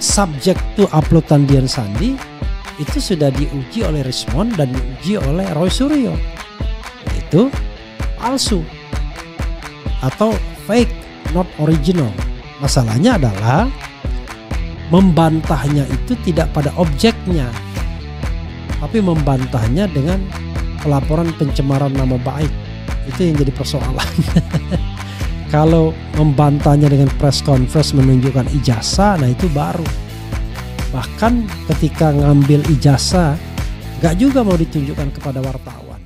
subject to uploadan Dian Sandi itu sudah diuji oleh Richmond dan diuji oleh Roy Suryo, yaitu palsu atau fake, not original. Masalahnya adalah membantahnya itu tidak pada objeknya, tapi membantahnya dengan pelaporan pencemaran nama baik. Itu yang jadi persoalan. Kalau membantahnya dengan press conference menunjukkan ijazah, nah itu baru. Bahkan ketika ngambil ijazah, gak juga mau ditunjukkan kepada wartawan.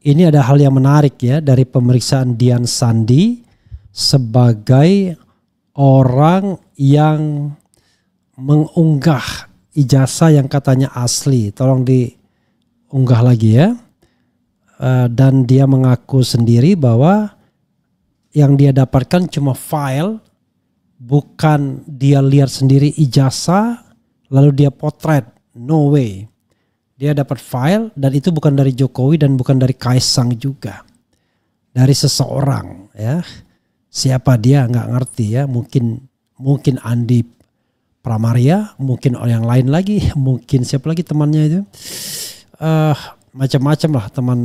Ini ada hal yang menarik ya dari pemeriksaan Dian Sandi sebagai orang yang mengunggah ijazah yang katanya asli. Tolong diunggah lagi ya. Dan dia mengaku sendiri bahwa yang dia dapatkan cuma file, bukan dia lihat sendiri ijazah lalu dia potret. No way. Dia dapat file dan itu bukan dari Jokowi dan bukan dari Kaisang juga. Dari seseorang ya. Siapa dia nggak ngerti ya. Mungkin Andi Pramaria, mungkin orang yang lain lagi, mungkin siapa lagi temannya itu. Macam-macam lah teman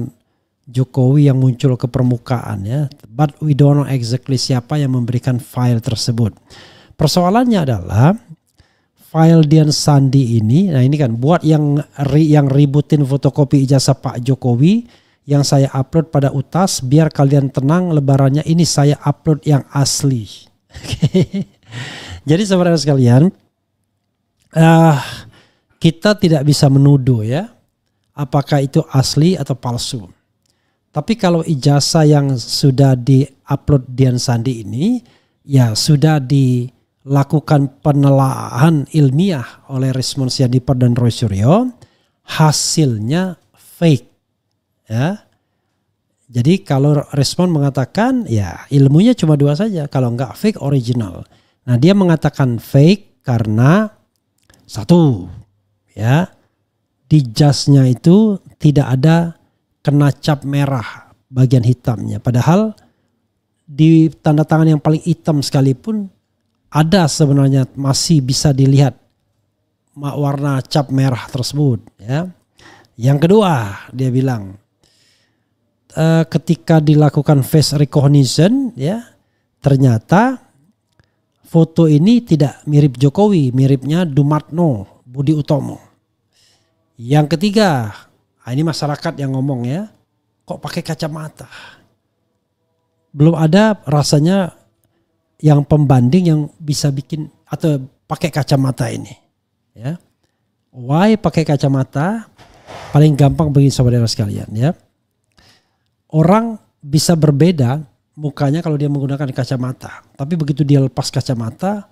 Jokowi yang muncul ke permukaan ya. But we don't know exactly siapa yang memberikan file tersebut. Persoalannya adalah file Dian Sandi ini, nah ini kan buat yang ributin fotokopi ijazah Pak Jokowi yang saya upload pada UTAS, biar kalian tenang lebarannya ini saya upload yang asli. Jadi saudara sekalian, kita tidak bisa menuduh ya apakah itu asli atau palsu. Tapi kalau ijazah yang sudah di-upload Dian Sandi ini ya sudah dilakukan penelaahan ilmiah oleh Richmond Sianipar dan Roy Suryo, hasilnya fake ya. Jadi kalau Richmond mengatakan ya ilmunya cuma dua saja, kalau enggak fake original. Nah dia mengatakan fake karena satu ya, di jasnya itu tidak ada kena cap merah bagian hitamnya, padahal di tanda tangan yang paling hitam sekalipun ada sebenarnya masih bisa dilihat warna cap merah tersebut ya. Yang kedua dia bilang ketika dilakukan face recognition ya, ternyata foto ini tidak mirip Jokowi, miripnya Dumatno Budi Utomo. Yang ketiga, ini masyarakat yang ngomong ya, kok pakai kacamata? Belum ada rasanya yang pembanding yang bisa bikin atau pakai kacamata ini ya. Why pakai kacamata? Paling gampang bagi saudara sekalian ya. Orang bisa berbeda mukanya kalau dia menggunakan kacamata, tapi begitu dia lepas kacamata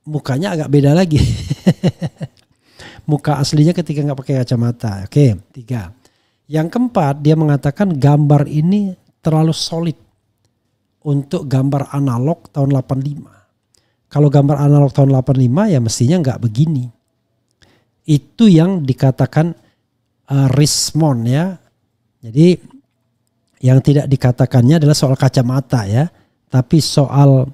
mukanya agak beda lagi. Muka aslinya ketika nggak pakai kacamata. Oke, 3. Yang keempat, dia mengatakan gambar ini terlalu solid untuk gambar analog tahun 85. Kalau gambar analog tahun 85 ya mestinya nggak begini. Itu yang dikatakan Richmond ya. Jadi yang tidak dikatakannya adalah soal kacamata ya, tapi soal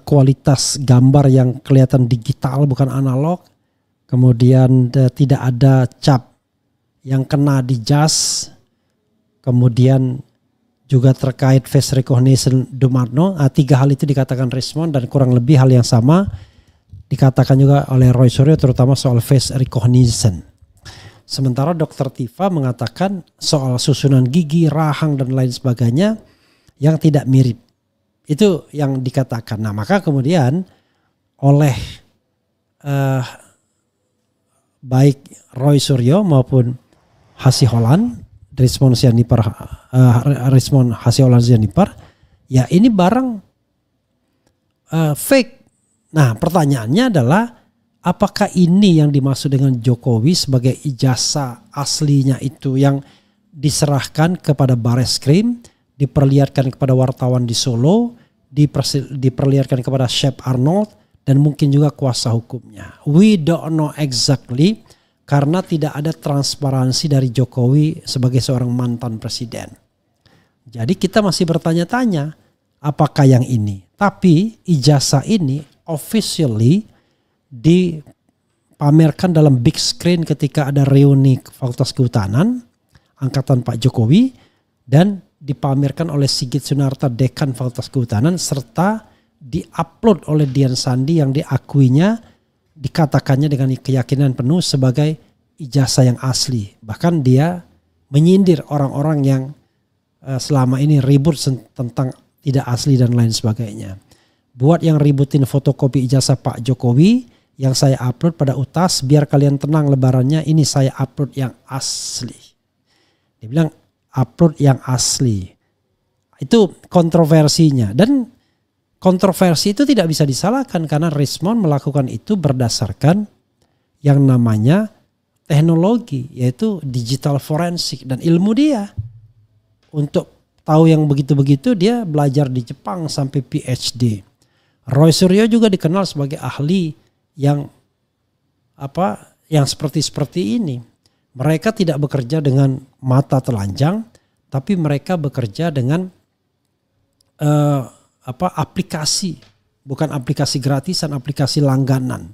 kualitas gambar yang kelihatan digital bukan analog. Kemudian tidak ada cap yang kena di jas. Kemudian juga terkait face recognition Dumatno. 3 hal itu dikatakan Richmond dan kurang lebih hal yang sama dikatakan juga oleh Roy Suryo, terutama soal face recognition. Sementara Dr. Tifa mengatakan soal susunan gigi, rahang dan lain sebagainya yang tidak mirip. Itu yang dikatakan. Nah maka kemudian oleh baik Roy Suryo maupun Hasiholan, Rismond Hasiholan Sianipar, ya ini barang fake. Nah pertanyaannya adalah apakah ini yang dimaksud dengan Jokowi sebagai ijazah aslinya itu yang diserahkan kepada Bareskrim, diperlihatkan kepada wartawan di Solo, diperlihatkan kepada Chef Arnold, dan mungkin juga kuasa hukumnya. We don't know exactly karena tidak ada transparansi dari Jokowi sebagai seorang mantan presiden. Jadi kita masih bertanya-tanya apakah yang ini. Tapi ijazah ini officially dipamerkan dalam big screen ketika ada reuni Fakultas Kehutanan angkatan Pak Jokowi dan dipamerkan oleh Sigit Sunarta Dekan Fakultas Kehutanan serta diupload oleh Dian Sandi yang diakuinya, dikatakannya dengan keyakinan penuh sebagai ijazah yang asli. Bahkan dia menyindir orang-orang yang selama ini ribut tentang tidak asli dan lain sebagainya. Buat yang ributin fotokopi ijazah Pak Jokowi yang saya upload pada UTAS, biar kalian tenang lebarannya, ini saya upload yang asli. Dia bilang upload yang asli. Itu kontroversinya, dan kontroversi itu tidak bisa disalahkan karena Rismond melakukan itu berdasarkan yang namanya teknologi, yaitu digital forensik, dan ilmu dia. Untuk tahu yang begitu-begitu dia belajar di Jepang sampai PhD. Roy Suryo juga dikenal sebagai ahli yang seperti ini. Mereka tidak bekerja dengan mata telanjang, tapi mereka bekerja dengan aplikasi, bukan aplikasi gratisan, aplikasi langganan.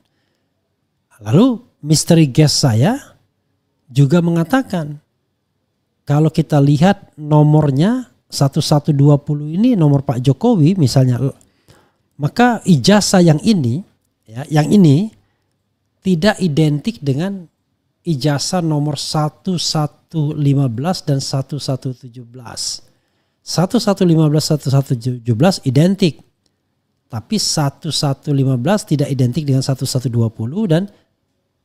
Lalu mystery guest saya juga mengatakan kalau kita lihat nomornya 1120 ini nomor Pak Jokowi misalnya, maka ijazah yang ini tidak identik dengan ijazah nomor 1115 dan 1117. 1115, 1117 identik. Tapi 1115 tidak identik dengan 1120 dan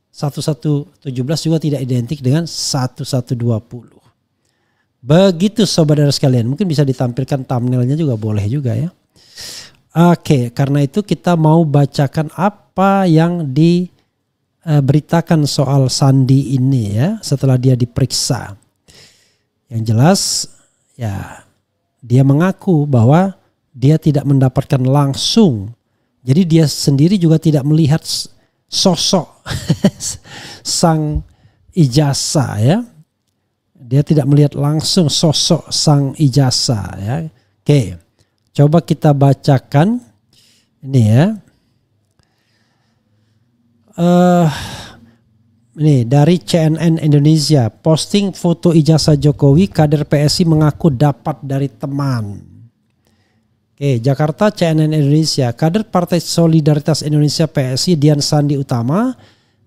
1117 juga tidak identik dengan 1120. Begitu saudara sekalian, mungkin bisa ditampilkan thumbnailnya juga, boleh juga ya. Oke, karena itu kita mau bacakan apa yang diberitakan soal Sandi ini ya setelah dia diperiksa. Yang jelas ya dia mengaku bahwa dia tidak mendapatkan langsung. Jadi dia sendiri juga tidak melihat sosok sang ijazah ya. Dia tidak melihat langsung sosok sang ijazah ya. Oke. Coba kita bacakan ini ya. Ini dari CNN Indonesia, posting foto ijazah Jokowi, kader PSI mengaku dapat dari teman. Oke, Jakarta, CNN Indonesia, kader Partai Solidaritas Indonesia PSI Dian Sandi Utama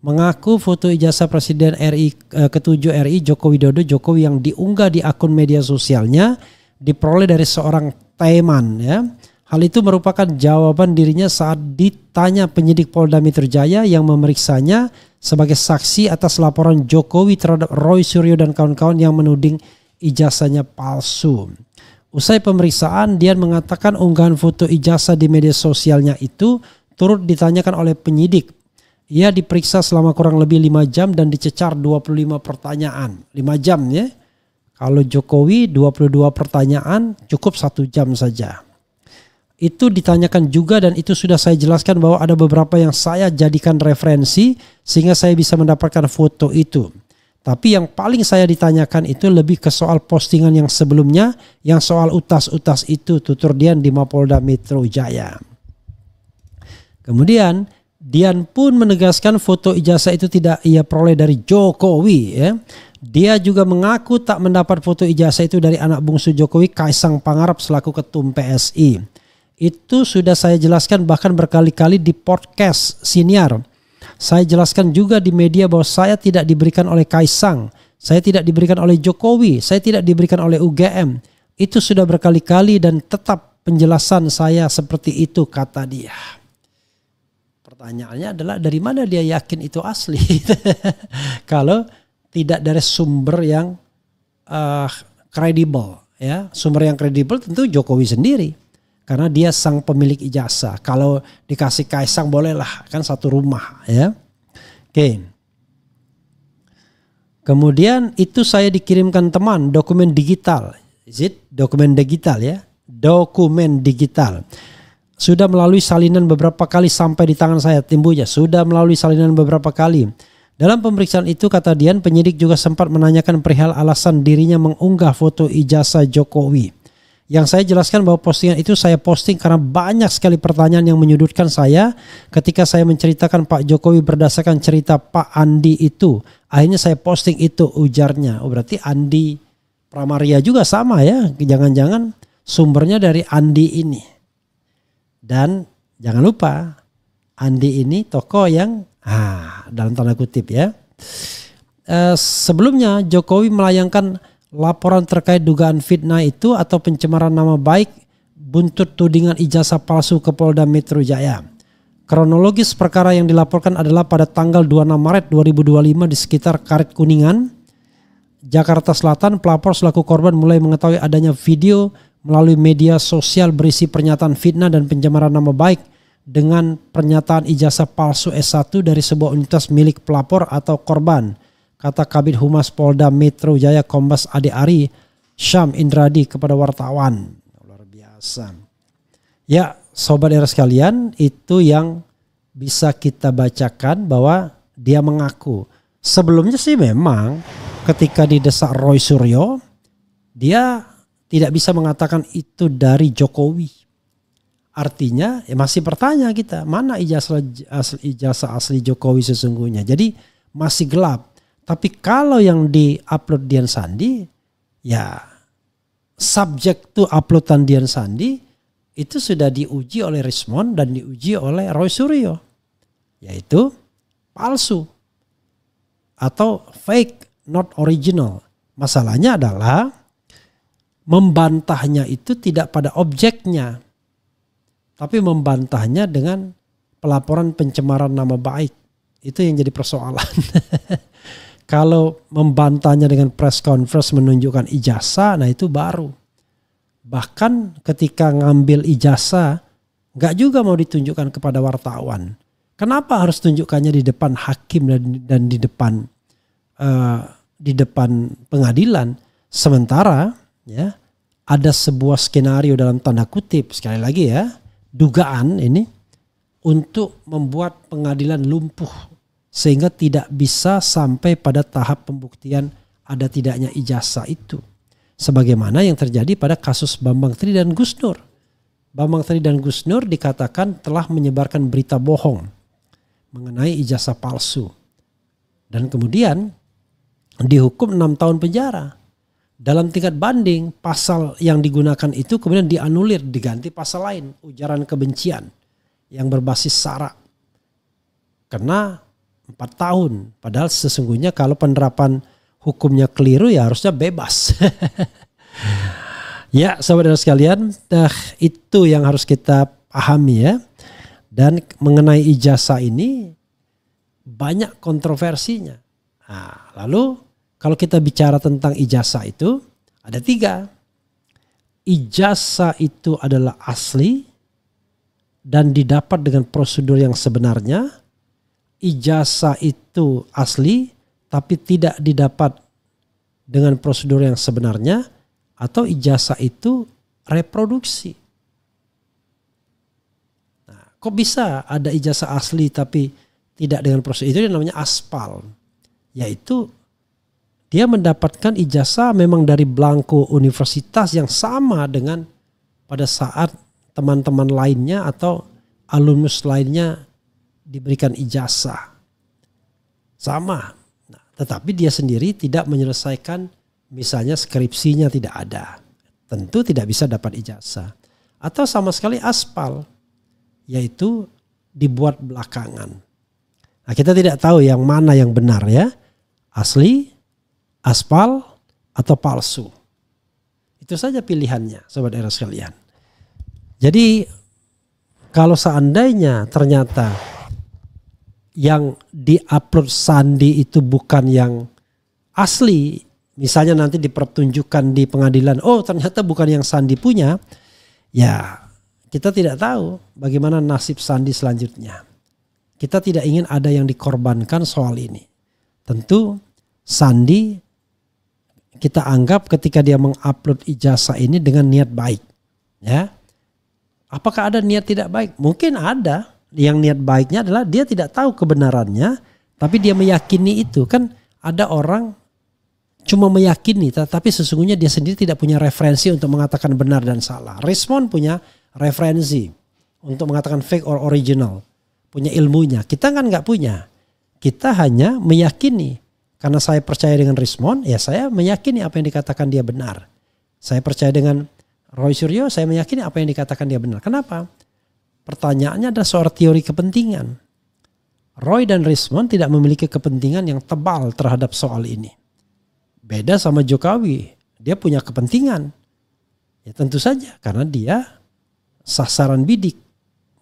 mengaku foto ijazah Presiden RI ke-7 RI Joko Widodo Jokowi yang diunggah di akun media sosialnya diperoleh dari seorang teman ya. Hal itu merupakan jawaban dirinya saat ditanya penyidik Polda Metro Jaya yang memeriksanya sebagai saksi atas laporan Jokowi terhadap Roy Suryo dan kawan-kawan yang menuding ijazahnya palsu. Usai pemeriksaan, Dian mengatakan unggahan foto ijazah di media sosialnya itu turut ditanyakan oleh penyidik. Ia diperiksa selama kurang lebih 5 jam dan dicecar 25 pertanyaan. 5 jam ya. Kalau Jokowi 22 pertanyaan cukup 1 jam saja. Itu ditanyakan juga dan itu sudah saya jelaskan bahwa ada beberapa yang saya jadikan referensi sehingga saya bisa mendapatkan foto itu. Tapi yang paling saya ditanyakan itu lebih ke soal postingan yang sebelumnya yang soal utas-utas itu, tutur Dian di Mapolda Metro Jaya. Kemudian Dian pun menegaskan foto ijazah itu tidak ia peroleh dari Jokowi ya. Dia juga mengaku tak mendapat foto ijazah itu dari anak bungsu Jokowi, Kaisang Pangarep selaku ketum PSI. Itu sudah saya jelaskan bahkan berkali-kali di podcast Siniar. Saya jelaskan juga di media bahwa saya tidak diberikan oleh Kaisang, saya tidak diberikan oleh Jokowi, saya tidak diberikan oleh UGM. Itu sudah berkali-kali dan tetap penjelasan saya seperti itu, kata dia. pertanyaannya adalah dari mana dia yakin itu asli? Kalau tidak dari sumber yang kredibel, ya. Sumber yang kredibel tentu Jokowi sendiri. Karena dia sang pemilik ijazah. Kalau dikasih Kaisang bolehlah, kan satu rumah, ya. Oke. Kemudian itu saya dikirimkan teman dokumen digital. Is it dokumen digital, ya? Dokumen digital. Sudah melalui salinan beberapa kali sampai di tangan saya, Timbuja. Sudah melalui salinan beberapa kali. Dalam pemeriksaan itu kata Dian, penyidik juga sempat menanyakan perihal alasan dirinya mengunggah foto ijazah Jokowi. Yang saya jelaskan bahwa postingan itu saya posting karena banyak sekali pertanyaan yang menyudutkan saya ketika saya menceritakan Pak Jokowi berdasarkan cerita Pak Andi itu. Akhirnya saya posting itu, ujarnya. Oh, berarti Andi Pramaria juga sama, ya. Jangan-jangan sumbernya dari Andi ini. Dan jangan lupa Andi ini tokoh yang dalam tanda kutip, ya. Sebelumnya Jokowi melayangkan laporan terkait dugaan fitnah itu atau pencemaran nama baik buntut tudingan ijazah palsu ke Polda Metro Jaya. Kronologis perkara yang dilaporkan adalah pada tanggal 26 Maret 2025 di sekitar Karet Kuningan, Jakarta Selatan, pelapor selaku korban mulai mengetahui adanya video melalui media sosial berisi pernyataan fitnah dan pencemaran nama baik dengan pernyataan ijazah palsu S1 dari sebuah universitas milik pelapor atau korban. Kata Kabid Humas Polda Metro Jaya Kombes Ade Ari Syam Indradi kepada wartawan. Luar biasa. Ya, sobat era sekalian, itu yang bisa kita bacakan bahwa dia mengaku. Sebelumnya sih memang ketika didesak Roy Suryo, dia tidak bisa mengatakan itu dari Jokowi. Artinya ya masih bertanya kita, mana ijazah asli Jokowi sesungguhnya. Jadi masih gelap. Tapi kalau yang di-upload Dian Sandi, ya subjek to uploadan Dian Sandi itu sudah diuji oleh Rismond dan diuji oleh Roy Suryo. Yaitu palsu atau fake, not original. Masalahnya adalah membantahnya itu tidak pada objeknya, tapi membantahnya dengan pelaporan pencemaran nama baik. Itu yang jadi persoalan. Kalau membantahnya dengan press conference menunjukkan ijazah, nah itu baru. Bahkan ketika ngambil ijazah, nggak juga mau ditunjukkan kepada wartawan. Kenapa harus tunjukkannya di depan hakim dan di depan pengadilan? Sementara ya ada sebuah skenario dalam tanda kutip, sekali lagi ya, dugaan ini untuk membuat pengadilan lumpuh. Sehingga tidak bisa sampai pada tahap pembuktian ada tidaknya ijazah itu. Sebagaimana yang terjadi pada kasus Bambang Tri dan Gus Nur. Bambang Tri dan Gus Nur dikatakan telah menyebarkan berita bohong mengenai ijazah palsu. Dan kemudian dihukum 6 tahun penjara. Dalam tingkat banding, pasal yang digunakan itu kemudian dianulir, diganti pasal lain, ujaran kebencian yang berbasis sara. Karena 4 tahun. Padahal sesungguhnya kalau penerapan hukumnya keliru ya harusnya bebas. Ya saudara sekalian, itu yang harus kita pahami ya. Dan mengenai ijazah ini banyak kontroversinya. Nah, lalu kalau kita bicara tentang ijazah itu ada 3. Ijazah itu adalah asli dan didapat dengan prosedur yang sebenarnya. Ijazah itu asli tapi tidak didapat dengan prosedur yang sebenarnya, atau ijazah itu reproduksi. Nah, kok bisa ada ijazah asli tapi tidak dengan prosedur? Itu yang namanya aspal. Yaitu dia mendapatkan ijazah memang dari belangko universitas yang sama dengan pada saat teman-teman lainnya atau alumnus lainnya diberikan ijazah. Sama. Nah, tetapi dia sendiri tidak menyelesaikan, misalnya skripsinya tidak ada. Tentu tidak bisa dapat ijazah. Atau sama sekali aspal. Yaitu dibuat belakangan. Nah, kita tidak tahu yang mana yang benar ya. Asli, aspal, atau palsu. Itu saja pilihannya, sobat era sekalian. Jadi kalau seandainya ternyata yang diupload sandi itu bukan yang asli, misalnya nanti dipertunjukkan di pengadilan, oh ternyata bukan yang sandi punya, ya kita tidak tahu bagaimana nasib sandi selanjutnya. Kita tidak ingin ada yang dikorbankan soal ini. Tentu sandi kita anggap ketika dia mengupload ijazah ini dengan niat baik. Ya, apakah ada niat tidak baik? Mungkin ada. Yang niat baiknya adalah dia tidak tahu kebenarannya, tapi dia meyakini itu. Kan ada orang cuma meyakini, tapi sesungguhnya dia sendiri tidak punya referensi untuk mengatakan benar dan salah. Rizmon punya referensi untuk mengatakan fake or original. Punya ilmunya. Kita kan nggak punya. Kita hanya meyakini. Karena saya percaya dengan Rizmon, ya saya meyakini apa yang dikatakan dia benar. Saya percaya dengan Roy Suryo, saya meyakini apa yang dikatakan dia benar. Kenapa? Pertanyaannya ada soal teori kepentingan. Roy dan Rizmon tidak memiliki kepentingan yang tebal terhadap soal ini. Beda sama Jokowi, dia punya kepentingan. Ya tentu saja karena dia sasaran bidik.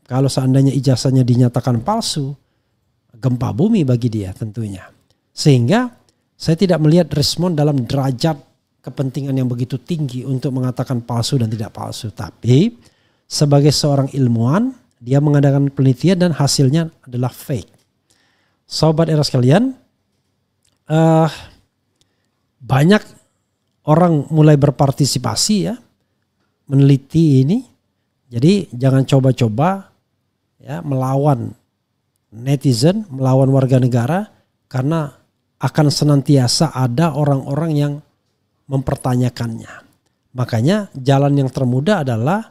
Kalau seandainya ijazahnya dinyatakan palsu, gempa bumi bagi dia tentunya. Sehingga saya tidak melihat Rizmon dalam derajat kepentingan yang begitu tinggi untuk mengatakan palsu dan tidak palsu. Tapi sebagai seorang ilmuwan, dia mengadakan penelitian dan hasilnya adalah fake. Sobat Era sekalian, banyak orang mulai berpartisipasi ya, meneliti ini. Jadi jangan coba-coba ya melawan netizen, melawan warga negara, karena akan senantiasa ada orang-orang yang mempertanyakannya. Makanya jalan yang termudah adalah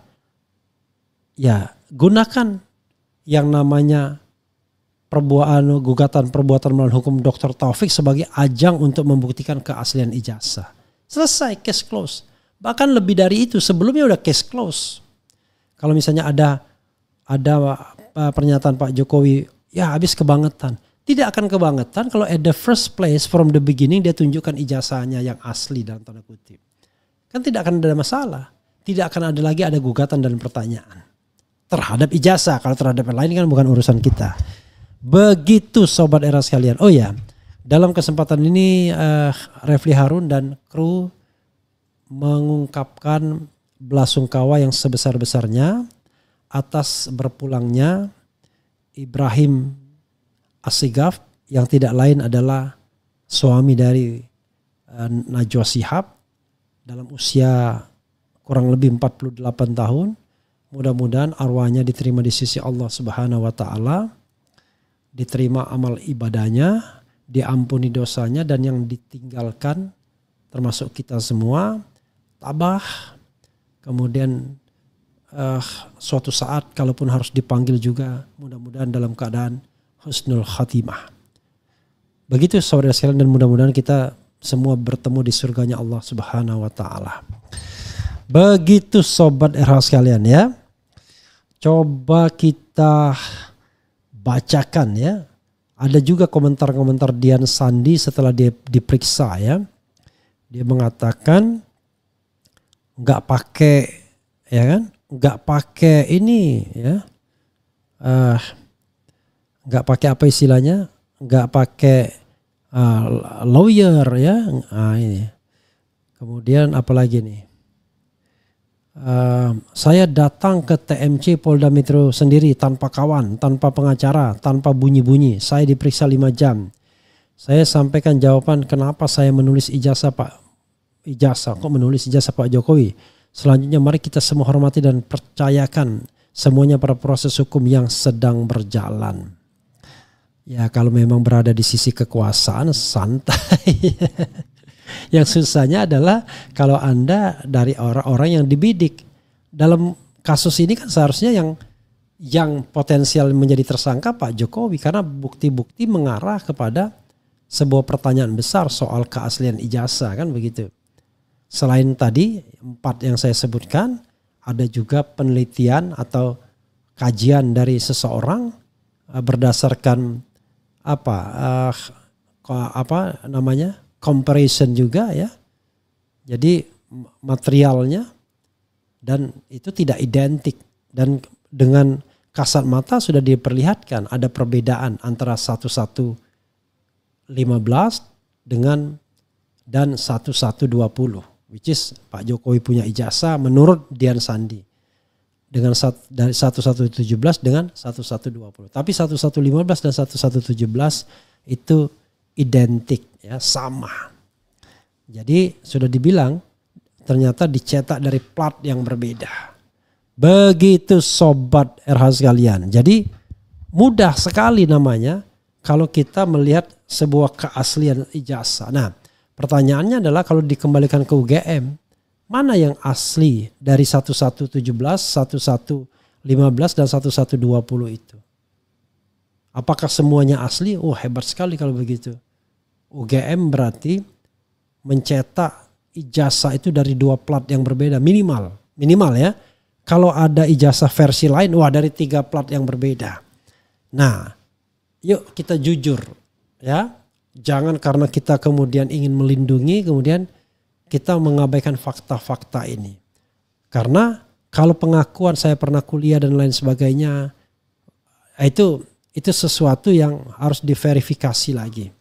ya gunakan yang namanya gugatan perbuatan melawan hukum Dr. Taufik sebagai ajang untuk membuktikan keaslian ijazah. Selesai, case close. Bahkan lebih dari itu, sebelumnya udah case close. Kalau misalnya ada pernyataan Pak Jokowi, ya habis kebangetan. Tidak akan kebangetan kalau at the first place from the beginning dia tunjukkan ijazahnya yang asli dalam tanda kutip. Kan tidak akan ada masalah. Tidak akan ada lagi ada gugatan dan pertanyaan terhadap ijazah. Kalau terhadap yang lain kan bukan urusan kita. Begitu Sobat Era sekalian. Oh ya, dalam kesempatan ini Refli Harun dan kru mengungkapkan belasungkawa yang sebesar-besarnya atas berpulangnya Ibrahim Assegaf yang tidak lain adalah suami dari Najwa Shihab dalam usia kurang lebih 48 tahun. Mudah-mudahan arwahnya diterima di sisi Allah Subhanahu wa taala, diterima amal ibadahnya, diampuni dosanya, dan yang ditinggalkan termasuk kita semua tabah. Kemudian suatu saat kalaupun harus dipanggil juga mudah-mudahan dalam keadaan husnul khatimah. Begitu saudara sekalian, dan mudah-mudahan kita semua bertemu di surganya Allah Subhanahu wa taala. Begitu Sobat RH sekalian ya. Coba kita bacakan ya. Ada juga komentar-komentar Dian Sandi setelah dia diperiksa ya. Dia mengatakan nggak pakai ya kan, nggak pakai ini ya, nggak pakai apa istilahnya, nggak pakai lawyer ya. Ini kemudian apalagi nih, saya datang ke TMC Polda Metro sendiri tanpa kawan, tanpa pengacara, tanpa bunyi-bunyi. Saya diperiksa 5 jam. Saya sampaikan jawaban kenapa saya menulis ijazah kok menulis ijazah Pak Jokowi. Selanjutnya mari kita semua hormati dan percayakan semuanya pada proses hukum yang sedang berjalan. Ya kalau memang berada di sisi kekuasaan santai. Yang susahnya adalah kalau Anda dari orang-orang yang dibidik. Dalam kasus ini kan seharusnya yang potensial menjadi tersangka Pak Jokowi, karena bukti-bukti mengarah kepada sebuah pertanyaan besar soal keaslian ijazah kan begitu. Selain tadi 4 yang saya sebutkan, ada juga penelitian atau kajian dari seseorang berdasarkan comparison juga ya. Jadi materialnya dan itu tidak identik, dan dengan kasat mata sudah diperlihatkan ada perbedaan antara 1115 dengan dan 1120, which is Pak Jokowi punya ijazah menurut Dian Sandi dengan dari 1117 dengan 1120. Tapi 1115 dan 1117 itu identik, ya, sama. Jadi sudah dibilang ternyata dicetak dari plat yang berbeda. Begitu sobat RH sekalian. Jadi mudah sekali namanya kalau kita melihat sebuah keaslian ijazah. Nah, pertanyaannya adalah kalau dikembalikan ke UGM, mana yang asli dari 1117, 1115 dan 1120 itu? Apakah semuanya asli? Oh, hebat sekali kalau begitu. UGM berarti mencetak ijazah itu dari 2 plat yang berbeda minimal ya. Kalau ada ijazah versi lain, wah dari 3 plat yang berbeda. Nah, yuk kita jujur ya. Jangan karena kita kemudian ingin melindungi, kemudian kita mengabaikan fakta-fakta ini. Karena kalau pengakuan saya pernah kuliah dan lain sebagainya, itu sesuatu yang harus diverifikasi lagi.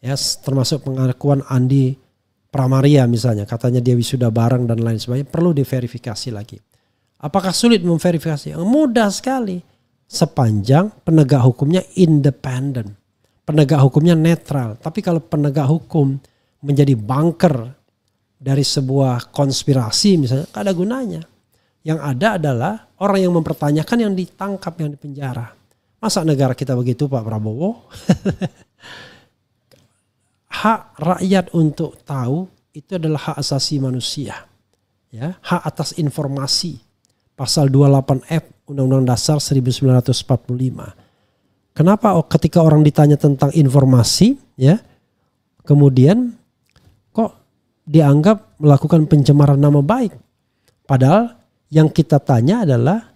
Ya, termasuk pengakuan Andi Pramaria misalnya, katanya dia wisuda bareng dan lain sebagainya, perlu diverifikasi lagi. Apakah sulit memverifikasi? Mudah sekali. Sepanjang penegak hukumnya independen. Penegak hukumnya netral. Tapi kalau penegak hukum menjadi bunker dari sebuah konspirasi misalnya, tak ada gunanya. Yang ada adalah orang yang mempertanyakan yang ditangkap, yang dipenjara. Masa negara kita begitu Pak Prabowo? Hak rakyat untuk tahu itu adalah hak asasi manusia. Ya, hak atas informasi. Pasal 28F Undang-Undang Dasar 1945. Kenapa ketika orang ditanya tentang informasi, ya, kemudian kok dianggap melakukan pencemaran nama baik? Padahal yang kita tanya adalah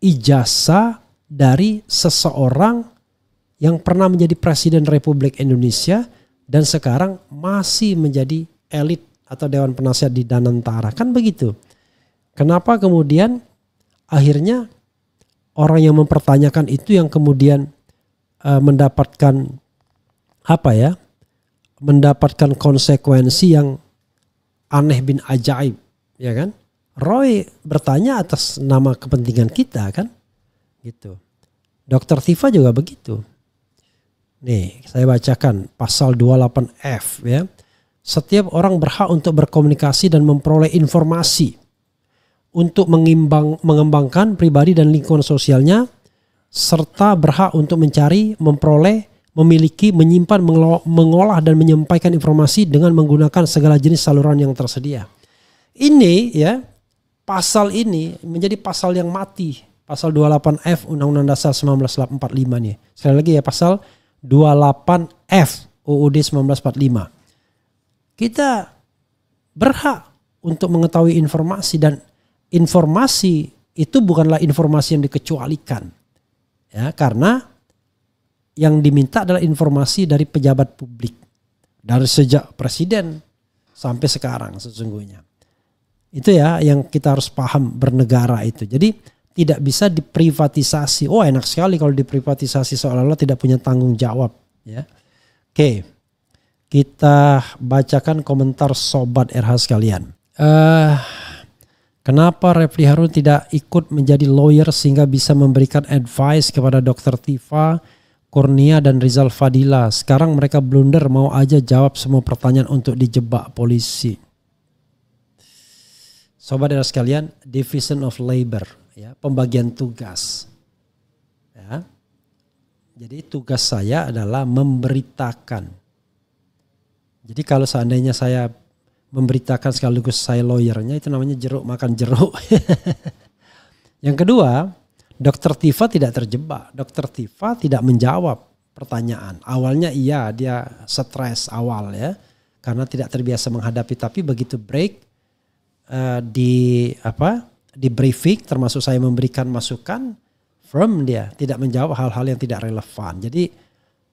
ijazah dari seseorang yang pernah menjadi Presiden Republik Indonesia dan sekarang masih menjadi elit atau Dewan Penasihat di Danantara. Kan begitu. Kenapa kemudian akhirnya orang yang mempertanyakan itu yang kemudian mendapatkan mendapatkan konsekuensi yang aneh bin ajaib, ya kan? Roy bertanya atas nama kepentingan kita kan, gitu. Dr. Tifa juga begitu. Nih, saya bacakan pasal 28F ya. Setiap orang berhak untuk berkomunikasi dan memperoleh informasi untuk mengembangkan pribadi dan lingkungan sosialnya, serta berhak untuk mencari, memperoleh, memiliki, menyimpan, mengolah dan menyampaikan informasi dengan menggunakan segala jenis saluran yang tersedia. Ini ya, pasal ini menjadi pasal yang mati. Pasal 28F Undang-Undang Dasar 1945 nih. Sekali lagi ya, pasal 28F UUD 1945. Kita berhak untuk mengetahui informasi, dan informasi itu bukanlah informasi yang dikecualikan. Ya, karena yang diminta adalah informasi dari pejabat publik. Dari sejak presiden sampai sekarang sesungguhnya. Itu ya yang kita harus paham bernegara itu. Jadi tidak bisa diprivatisasi. Oh, enak sekali kalau diprivatisasi seolah-olah tidak punya tanggung jawab. Ya. Oke, kita bacakan komentar sobat RH sekalian. Kenapa Refli Harun tidak ikut menjadi lawyer sehingga bisa memberikan advice kepada Dr. Tifa, Kurnia dan Rizal Fadila? Sekarang mereka blunder, mau aja jawab semua pertanyaan untuk dijebak polisi. Sobat RH sekalian, division of labor, ya, pembagian tugas. Ya. Jadi tugas saya adalah memberitakan. Jadi kalau seandainya saya memberitakan sekaligus saya lawyernya, itu namanya jeruk makan jeruk. Yang kedua, Dr. Tifa tidak terjebak. Dr. Tifa tidak menjawab pertanyaan. Awalnya iya, dia stres awal ya, karena tidak terbiasa menghadapi. Tapi begitu break di briefing, termasuk saya memberikan masukan, firm dia, tidak menjawab hal-hal yang tidak relevan. Jadi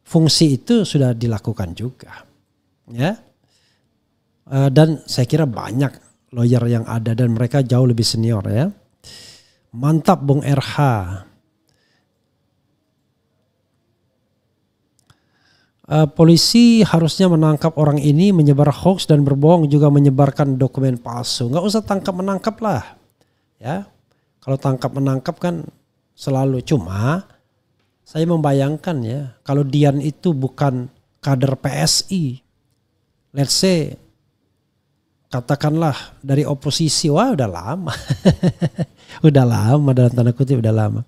fungsi itu sudah dilakukan juga. Ya. Dan saya kira banyak lawyer yang ada dan mereka jauh lebih senior ya. Mantap Bung RH. polisi harusnya menangkap orang ini menyebar hoax dan berbohong, juga menyebarkan dokumen palsu. Nggak usah tangkap menangkap lah, ya. Kalau tangkap menangkap kan selalu, cuma saya membayangkan ya, kalau Dian itu bukan kader PSI, let's say katakanlah dari oposisi, wah udah lama, udah lama dalam tanda kutip udah lama.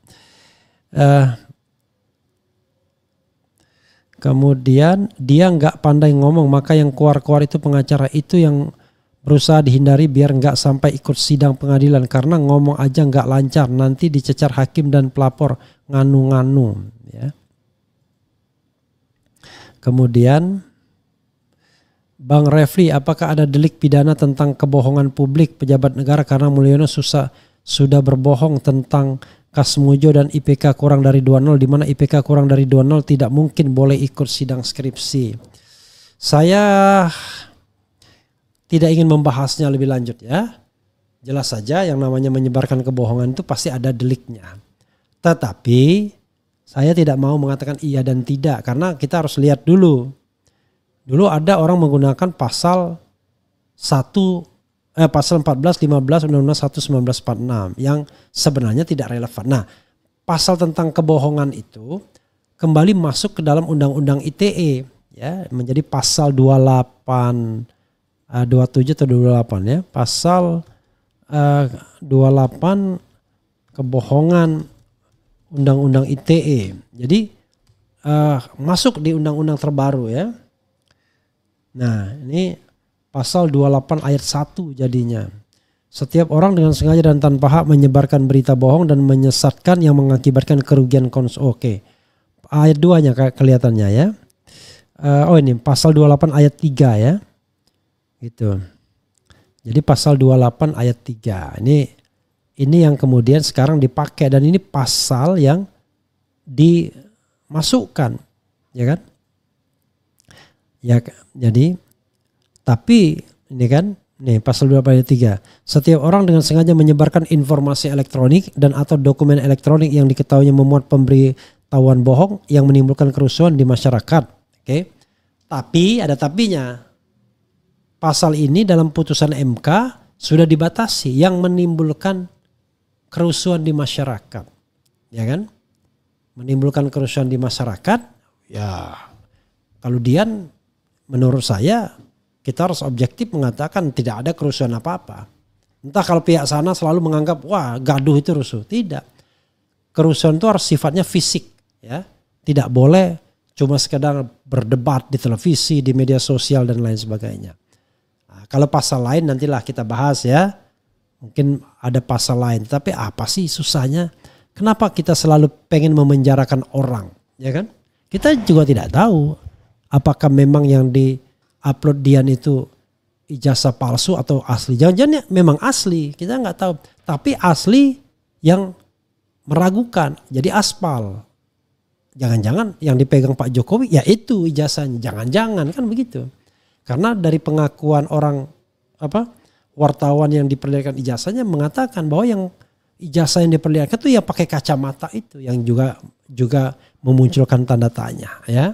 Kemudian dia nggak pandai ngomong, maka yang keluar-keluar itu pengacara itu yang berusaha dihindari biar nggak sampai ikut sidang pengadilan, karena ngomong aja nggak lancar, nanti dicecar hakim dan pelapor nganu-nganu. Ya. Kemudian Bang Refli, apakah ada delik pidana tentang kebohongan publik pejabat negara karena Mulyono sudah berbohong tentang Kasmujo dan IPK kurang dari 2,0, di mana IPK kurang dari 2,0 tidak mungkin boleh ikut sidang skripsi. Saya tidak ingin membahasnya lebih lanjut ya. Jelas saja yang namanya menyebarkan kebohongan itu pasti ada deliknya. Tetapi saya tidak mau mengatakan iya dan tidak, karena kita harus lihat dulu. Dulu ada orang menggunakan pasal 14, 15 Undang-Undang 1 1946 yang sebenarnya tidak relevan. Nah, pasal tentang kebohongan itu kembali masuk ke dalam Undang-Undang ITE ya, menjadi pasal 28 27 atau 28 ya. Pasal 28 kebohongan Undang-Undang ITE. Jadi masuk di undang-undang terbaru ya. Nah, ini pasal 28 ayat 1 jadinya. Setiap orang dengan sengaja dan tanpa hak menyebarkan berita bohong dan menyesatkan yang mengakibatkan kerugian konsumen. Oke. Ayat 2-nya kelihatannya ya. Ini pasal 28 ayat 3 ya. Gitu. Jadi pasal 28 ayat 3. Ini yang kemudian sekarang dipakai, dan ini pasal yang dimasukkan, ya kan? Ya, jadi tapi ini kan, nih pasal 28 ayat 3. Setiap orang dengan sengaja menyebarkan informasi elektronik dan atau dokumen elektronik yang diketahuinya memuat pemberitahuan bohong yang menimbulkan kerusuhan di masyarakat. Oke. Tapi ada tapinya. Pasal ini dalam putusan MK sudah dibatasi yang menimbulkan kerusuhan di masyarakat. Ya kan? Menimbulkan kerusuhan di masyarakat, ya kalau Dian menurut saya kita harus objektif mengatakan tidak ada kerusuhan apa-apa. Entah kalau pihak sana selalu menganggap wah gaduh itu rusuh. Tidak. Kerusuhan itu harus sifatnya fisik. Ya. Tidak boleh cuma sekedar berdebat di televisi, di media sosial dan lain sebagainya. Nah, kalau pasal lain nantilah kita bahas ya. Mungkin ada pasal lain. Tapi apa sih susahnya? Kenapa kita selalu pengen memenjarakan orang? Ya kan? Kita juga tidak tahu apakah memang yang upload Dian itu ijazah palsu atau asli. Jangan-jangan ya memang asli, kita nggak tahu. Tapi asli yang meragukan, jadi aspal. Jangan-jangan yang dipegang Pak Jokowi ya itu ijazahnya. Jangan-jangan kan begitu. Karena dari pengakuan orang wartawan yang diperlihatkan ijazahnya mengatakan bahwa yang ijazah yang diperlihatkan itu ya pakai kacamata itu yang juga memunculkan tanda tanya ya.